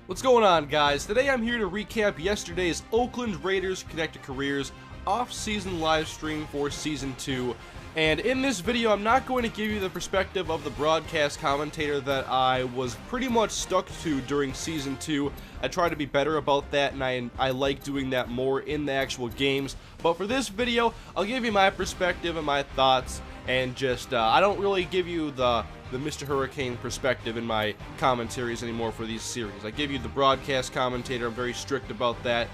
What's going on, guys? Today I'm here to recap yesterday's Oakland Raiders Connected Careers off-season live stream for Season 2. And in this video, I'm not going to give you the perspective of the broadcast commentator that I was pretty much stuck to during Season 2. I try to be better about that, and I like doing that more in the actual games. But for this video, I'll give you my perspective and my thoughts, and just, I don't really give you the Mr. Hurricane perspective in my commentaries anymore for these series. I give you the broadcast commentator. I'm very strict about that.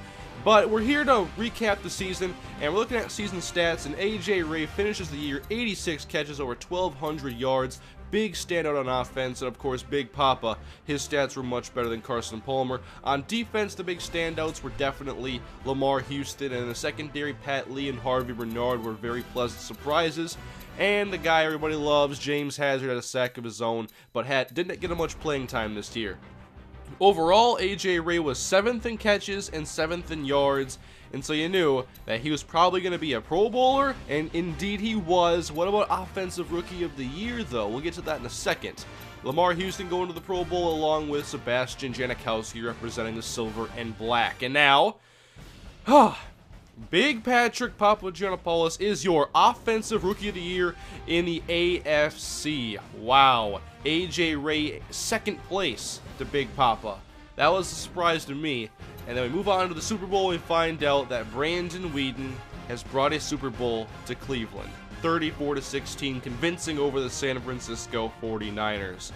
But we're here to recap the season, and we're looking at season stats, and A.J. Ray finishes the year 86 catches, over 1,200 yards, big standout on offense, and of course Big Papa. His stats were much better than Carson Palmer. On defense, the big standouts were definitely Lamar Houston, and in the secondary, Pat Lee and Harvey Bernard were very pleasant surprises. And the guy everybody loves, James Hazard, had a sack of his own, but didn't get much playing time this year. Overall, A.J. Ray was 7th in catches and 7th in yards, and so you knew that he was probably going to be a Pro Bowler, and indeed he was. What about Offensive Rookie of the Year, though? We'll get to that in a second. Lamar Houston going to the Pro Bowl along with Sebastian Janikowski representing the silver and black. And now, Big Patrick Papagiannopoulos is your Offensive Rookie of the Year in the AFC. Wow. A.J. Ray, 2nd place to Big Papa. That was a surprise to me. And then we move on to the Super Bowl and find out that Brandon Weeden has brought a Super Bowl to Cleveland. 34-16, convincing over the San Francisco 49ers.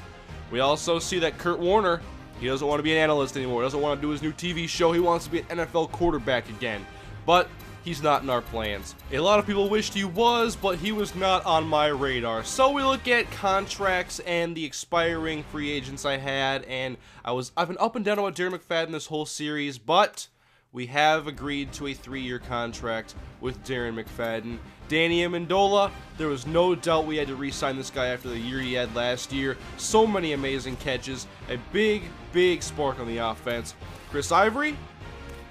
We also see that Kurt Warner, he doesn't want to be an analyst anymore. He doesn't want to do his new TV show. He wants to be an NFL quarterback again. But he's not in our plans. A lot of people wished he was, but he was not on my radar. So we look at contracts and the expiring free agents I had, and I've been up and down about Darren McFadden this whole series, but we have agreed to a 3-year contract with Darren McFadden. Danny Amendola, there was no doubt we had to re-sign this guy after the year he had last year. So many amazing catches, a big spark on the offense. Chris Ivory,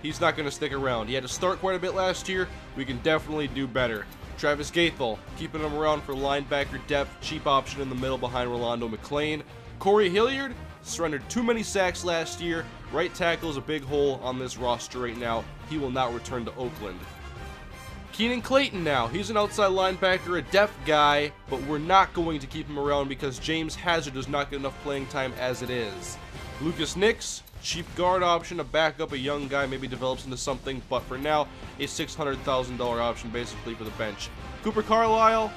he's not going to stick around. He had to start quite a bit last year. We can definitely do better. Travis Gaethel, keeping him around for linebacker depth, cheap option in the middle behind Rolando McClain. Corey Hilliard surrendered too many sacks last year. Right tackle is a big hole on this roster right now. He will not return to Oakland. Keenan Clayton now. He's an outside linebacker, a depth guy, but we're not going to keep him around because James Hazard does not get enough playing time as it is. Lucas Nix, cheap guard option, a backup, a young guy, maybe develops into something, but for now, a $600,000 option basically for the bench. Cooper Carlisle,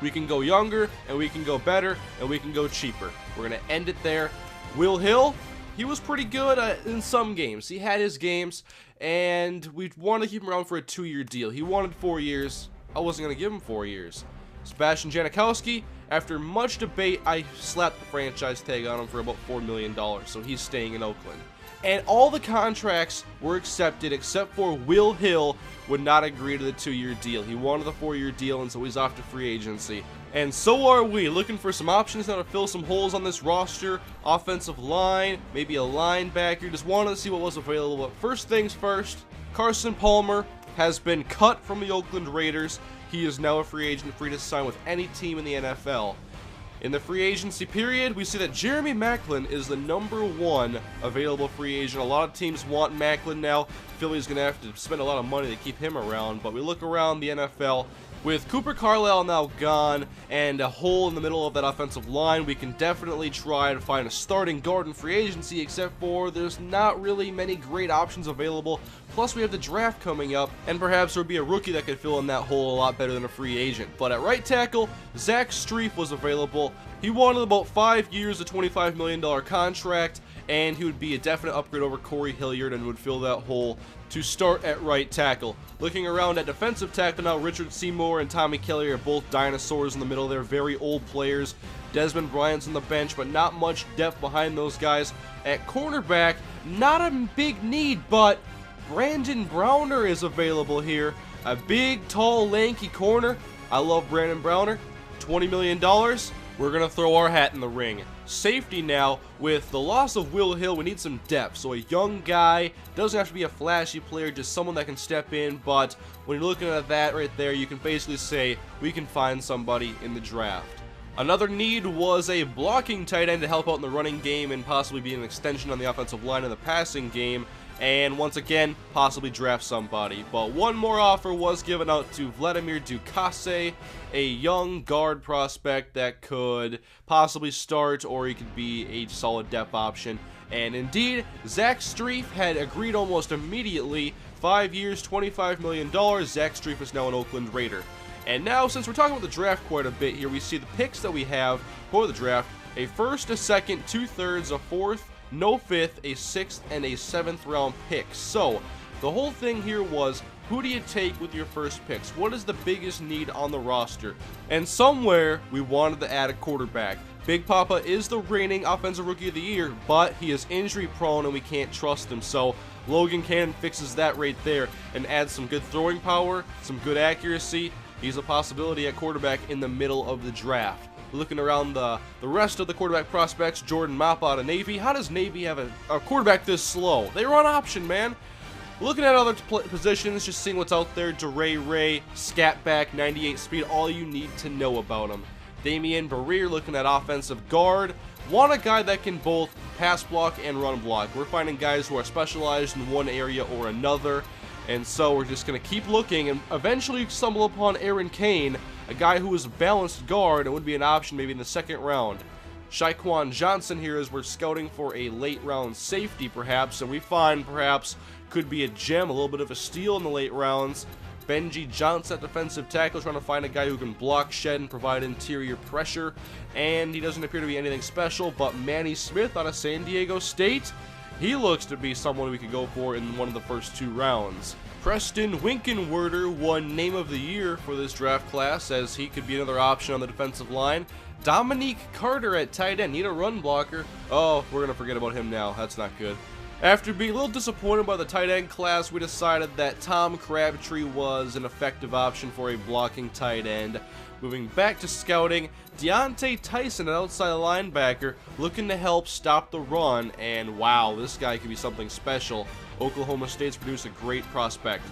we can go younger, and we can go better, and we can go cheaper. We're going to end it there. Will Hill, he was pretty good in some games. He had his games, and we wanted to keep him around for a 2-year deal. He wanted 4 years. I wasn't going to give him 4 years. Sebastian Janikowski, after much debate, I slapped the franchise tag on him for about $4 million, so he's staying in Oakland. And all the contracts were accepted except for Will Hill would not agree to the 2-year deal. He wanted the 4-year deal, and so he's off to free agency. And so are we, looking for some options now to fill some holes on this roster. Offensive line, maybe a linebacker, just wanted to see what was available. But first things first, Carson Palmer has been cut from the Oakland Raiders. He is now a free agent, free to sign with any team in the NFL. In the free agency period, we see that Jeremy Maclin is the #1 available free agent. A lot of teams want Maclin now. Philly's going to have to spend a lot of money to keep him around, but we look around the NFL. With Cooper Carlisle now gone and a hole in the middle of that offensive line, we can definitely try to find a starting guard in free agency, except for there's not really many great options available. Plus, we have the draft coming up, and perhaps there'll be a rookie that could fill in that hole a lot better than a free agent. But at right tackle, Zach Strief was available. He wanted about 5 years, a $25 million contract, and he would be a definite upgrade over Corey Hilliard and would fill that hole to start at right tackle. Looking around at defensive tackle now, Richard Seymour and Tommy Kelly are both dinosaurs in the middle. They're very old players. Desmond Bryant's on the bench, but not much depth behind those guys. At cornerback, not a big need, but Brandon Browner is available here. A big, tall, lanky corner. I love Brandon Browner. $20 million. We're going to throw our hat in the ring. Safety now, with the loss of Will Hill, we need some depth. So a young guy, doesn't have to be a flashy player, just someone that can step in. But when you're looking at that right there, you can basically say we can find somebody in the draft. Another need was a blocking tight end to help out in the running game and possibly be an extension on the offensive line in the passing game. And once again, possibly draft somebody. But one more offer was given out to Vladimir Ducasse, a young guard prospect that could possibly start, or he could be a solid depth option. And indeed, Zach Strief had agreed almost immediately. 5 years, $25 million. Zach Strief is now an Oakland Raider. And now, since we're talking about the draft quite a bit here, we see the picks that we have for the draft: a first, a second, 2/3, a fourth, no fifth, a sixth, and a seventh round pick. So the whole thing here was, who do you take with your first picks? What is the biggest need on the roster? And somewhere we wanted to add a quarterback. Big Papa is the reigning offensive rookie of the year, but he is injury prone and we can't trust him. So Logan Cannon fixes that right there and adds some good throwing power, some good accuracy. He's a possibility at quarterback in the middle of the draft. Looking around the rest of the quarterback prospects, Jordan Mapa out of Navy. How does Navy have a quarterback this slow? They run option, man. Looking at other positions, just seeing what's out there. DeRay Ray, scat back, 98 speed, all you need to know about him. Damian Barrier looking at offensive guard. Want a guy that can both pass block and run block. We're finding guys who are specialized in one area or another. And so we're just going to keep looking and eventually stumble upon Aaron Kane, a guy who is a balanced guard and would be an option maybe in the second round. Shaquan Johnson here as we're scouting for a late round safety perhaps, and we find perhaps could be a gem, a little bit of a steal in the late rounds. Benji Johnson at defensive tackle, trying to find a guy who can block, shed, and provide interior pressure. And he doesn't appear to be anything special, but Manny Smith out of San Diego State, he looks to be someone we could go for in one of the first 2 rounds. Preston Winkenwerder won Name of the Year for this draft class, as he could be another option on the defensive line. Dominique Carter at tight end, need a run blocker. Oh, we're going to forget about him now. That's not good. After being a little disappointed by the tight end class, we decided that Tom Crabtree was an effective option for a blocking tight end. Moving back to scouting, Deontay Tyson, an outside linebacker, looking to help stop the run, and wow, this guy could be something special. Oklahoma State's produced a great prospect.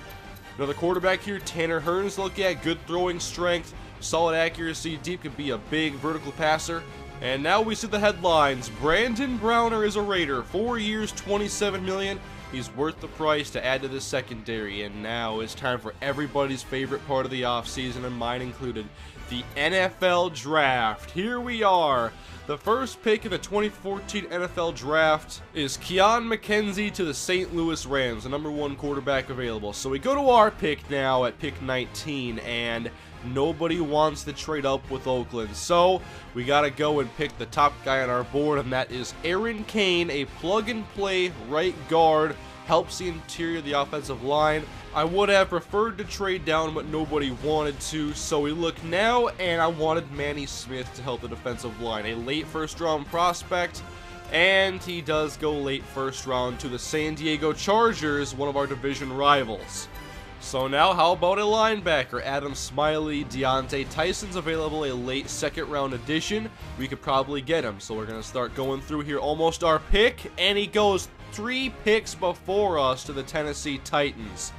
Another quarterback here, Tanner Hearns, look at good throwing strength, solid accuracy, deep, could be a big vertical passer. And now we see the headlines. Brandon Browner is a Raider, 4 years, $27 million. He's worth the price to add to this secondary. And now it's time for everybody's favorite part of the offseason, and mine included, the NFL Draft. Here we are. The first pick in the 2014 NFL Draft is Keon McKenzie to the St. Louis Rams, the #1 quarterback available. So we go to our pick now at pick 19, and nobody wants to trade up with Oakland. So we got to go and pick the top guy on our board, and that is Aaron Kane, a plug-and-play right guard. Helps the interior of the offensive line. I would have preferred to trade down, but nobody wanted to, so we look now, and I wanted Manny Smith to help the defensive line. A late first-round prospect, and he does go late first round to the San Diego Chargers, one of our division rivals. So now, how about a linebacker? Adam Smiley, Deontay Tyson's available, a late second-round addition. We could probably get him, so we're going to start going through here. Almost our pick, and he goes 3 picks before us to the Tennessee Titans.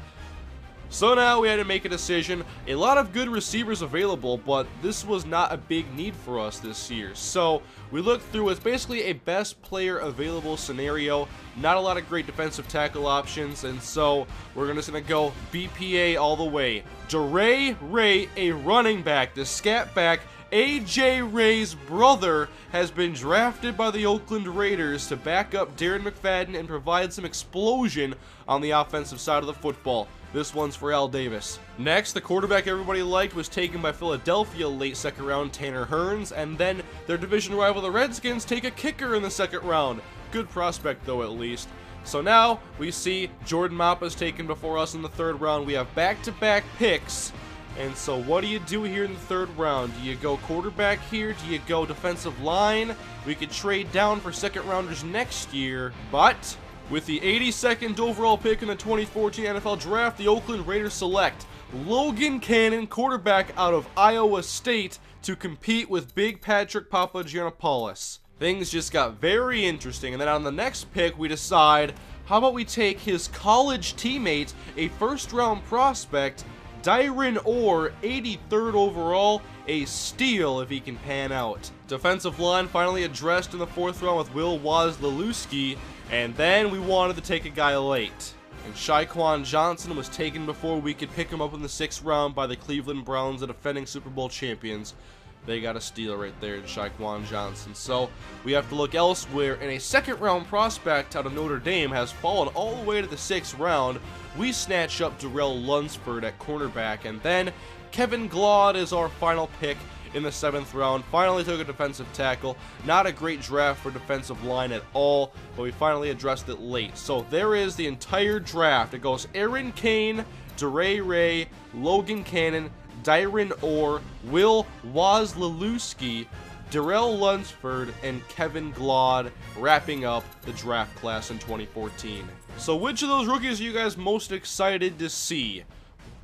So now we had to make a decision. A lot of good receivers available, but this was not a big need for us this year. So we looked through, it's basically a best player available scenario. Not a lot of great defensive tackle options, and so we're just going to go BPA all the way. DeRay Ray, a running back, the scat back, A.J. Ray's brother, has been drafted by the Oakland Raiders to back up Darren McFadden and provide some explosion on the offensive side of the football. This one's for Al Davis. Next, the quarterback everybody liked was taken by Philadelphia late second round, Tanner Hearns, and then their division rival, the Redskins, take a kicker in the second round. Good prospect, though, at least. So now we see Jordan Mapa's taken before us in the third round. We have back-to-back picks. And so what do you do here in the third round? Do you go quarterback here? Do you go defensive line? We could trade down for second rounders next year, but with the 82nd overall pick in the 2014 NFL Draft, the Oakland Raiders select Logan Cannon, quarterback out of Iowa State, to compete with Big Patrick Papagiannopoulos. Things just got very interesting, and then on the next pick we decide, how about we take his college teammate, a first-round prospect, Dyron Orr, 83rd overall. a steal if he can pan out. Defensive line finally addressed in the 4th round with Will Wozlewski, and then we wanted to take a guy late. And Shaquan Johnson was taken before we could pick him up in the 6th round by the Cleveland Browns, the defending Super Bowl champions. They got a steal right there in Shaquan Johnson. So we have to look elsewhere, and a 2nd round prospect out of Notre Dame has fallen all the way to the 6th round. We snatch up Darrell Lunsford at cornerback, and then Kevin Glaude is our final pick in the 7th round. Finally took a defensive tackle. Not a great draft for defensive line at all, but we finally addressed it late. So there is the entire draft. It goes Aaron Cain, DeRay Ray, Logan Cannon, Dyron Orr, Will Wozlewski, Darrell Lunsford, and Kevin Glaude, wrapping up the draft class in 2014. So which of those rookies are you guys most excited to see?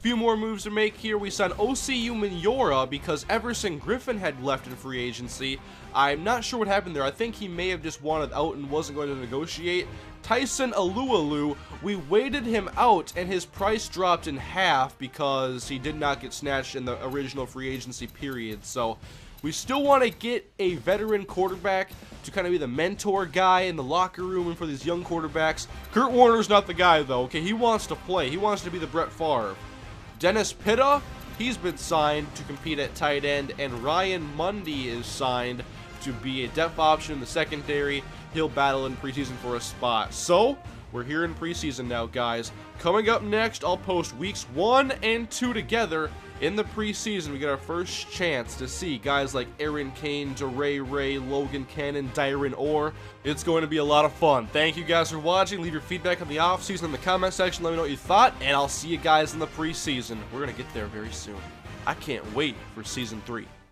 Few more moves to make here. We signed Osi Umenyiora because Everson Griffin had left in free agency. I'm not sure what happened there. I think he may have just wanted out and wasn't going to negotiate. Tyson Alualu, we waited him out and his price dropped in half because he did not get snatched in the original free agency period. So we still want to get a veteran quarterback to kind of be the mentor guy in the locker room and for these young quarterbacks. Kurt Warner's not the guy though, okay? He wants to play. He wants to be the Brett Favre. Dennis Pitta, he's been signed to compete at tight end, and Ryan Mundy is signed to be a depth option in the secondary. He'll battle in preseason for a spot. So, we're here in preseason now, guys. Coming up next, I'll post weeks 1 and 2 together in the preseason. We get our first chance to see guys like Aaron Cain, DeRay Ray, Logan Cannon, Dyron Orr. It's going to be a lot of fun. Thank you guys for watching. Leave your feedback on the offseason in the comment section. Let me know what you thought, and I'll see you guys in the preseason. We're going to get there very soon. I can't wait for Season 3.